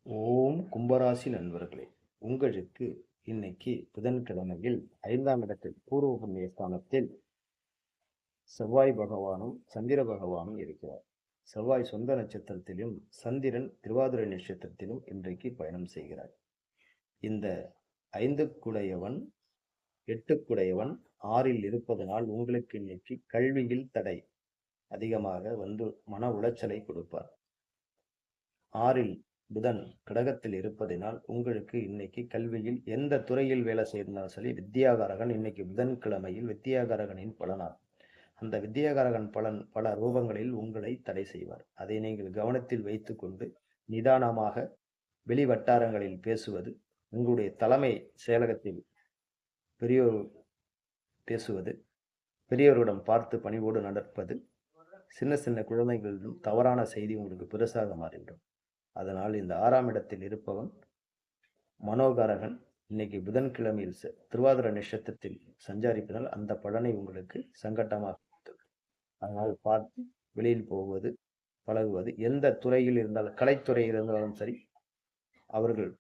ஓம் கும்பராசி நண்பர்களே, உங்களுக்கு இன்னைக்கு புதன்கிழமையில் 5ஆம் இடத்தில் பூர்வ புண்ணிய ஸ்தானத்தில் செவ்வாய் பகவானும் சந்திர பகவானும் இருக்கிறார். செவ்வாய் சொந்த நட்சத்திரத்திலும் சந்திரன் திருவாதிரை நட்சத்திரத்திலும் இன்றைக்கு பயணம் செய்கிறார். இந்த 5க்குடையவன் 8க்குடையவன் 6ல் இருப்பதனால் உங்களுக்கு இன்னைக்கு கல்வியில் தடை அதிகமாக வந்து மன உளைச்சலை கொடுப்பார். 6ல் புதன் கடகத்தில் இருப்பதினால் உங்களுக்கு இன்னைக்கு கல்வியில் எந்த துறையில் வேலை செய்தாலும் சரி, வித்யாகாரகன் இன்னைக்கு புதன்கிழமையில் வித்யாகாரகனின் பலனாகும். அந்த வித்யாகாரகன் பலன் பல ரூபங்களில் உங்களை தடை செய்வார். அதை நீங்கள் கவனத்தில் வைத்துக்கொண்டு நிதானமாக வெளி வட்டாரங்களில் பேசுவது, உங்களுடைய தலைமை செயலகத்தில் பெரியோர் பேசுவது, பெரியவரிடம் பார்த்து பணிவோடு நடப்பது, சின்ன சின்ன குழந்தைகளிடம் தவறான செய்தி உங்களுக்கு பெருசாக மாறிவிடும். அதனால் இந்த 6ஆம் இடத்தில் இருப்பவன் மனோகாரகன் இன்னைக்கு புதன்கிழமையில் திருவாதிரை நட்சத்திரத்தில் சஞ்சாரிப்பதால் அந்த பலனை உங்களுக்கு சங்கட்டமாக. அதனால் பார்த்து வெளியில் போவது, பழகுவது, எந்த துறையில் இருந்தாலும் கலைத்துறையில் இருந்தாலும் சரி, அவர்கள்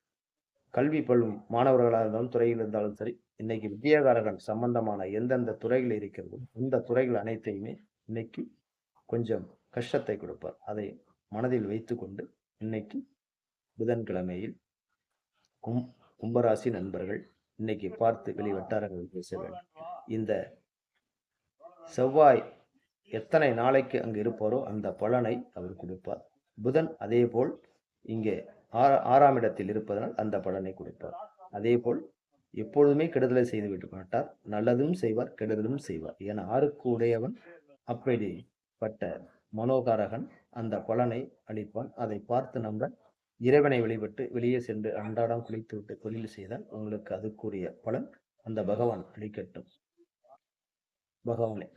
கல்வி பள்ளும் மாணவர்களாக இருந்தாலும் துறையில் இருந்தாலும் சரி, இன்னைக்கு வித்யாகாரகன் சம்பந்தமான எந்தெந்த துறைகள் இருக்கிறதோ இந்த துறைகள் அனைத்தையுமே இன்னைக்கு கொஞ்சம் கஷ்டத்தை கொடுப்பார். அதை மனதில் வைத்துக்கொண்டு இன்னைக்கு புதன்கிழமையில் கும்பராசி நண்பர்கள் இன்னைக்கு பார்த்து வெளி வட்டாரங்கள் பேச வேண்டும். இந்த செவ்வாய் எத்தனை நாளைக்கு அங்கு இருப்பாரோ அந்த பலனை அவர் கொடுப்பார். புதன் அதே போல் இங்கே 6ஆம் இடத்தில் இருப்பதனால் அந்த பலனை கொடுப்பார். அதே போல் எப்பொழுதுமே கெடுதலை செய்து விட மாட்டார், நல்லதும் செய்வார், கெடுதலும் செய்வார். ஏன்னா 6க்கு உடையவன் அப்படிப்பட்ட மனோகாரகன் அந்த பலனை அளிப்பான். அதை பார்த்து நம்ம இறைவனை வழிபட்டு வெளியே சென்று அன்றாடம் குளித்துவிட்டு தொழில் செய்தால் உங்களுக்கு அதுக்குரிய பலன் அந்த பகவான் அளிக்கட்டும். பகவானே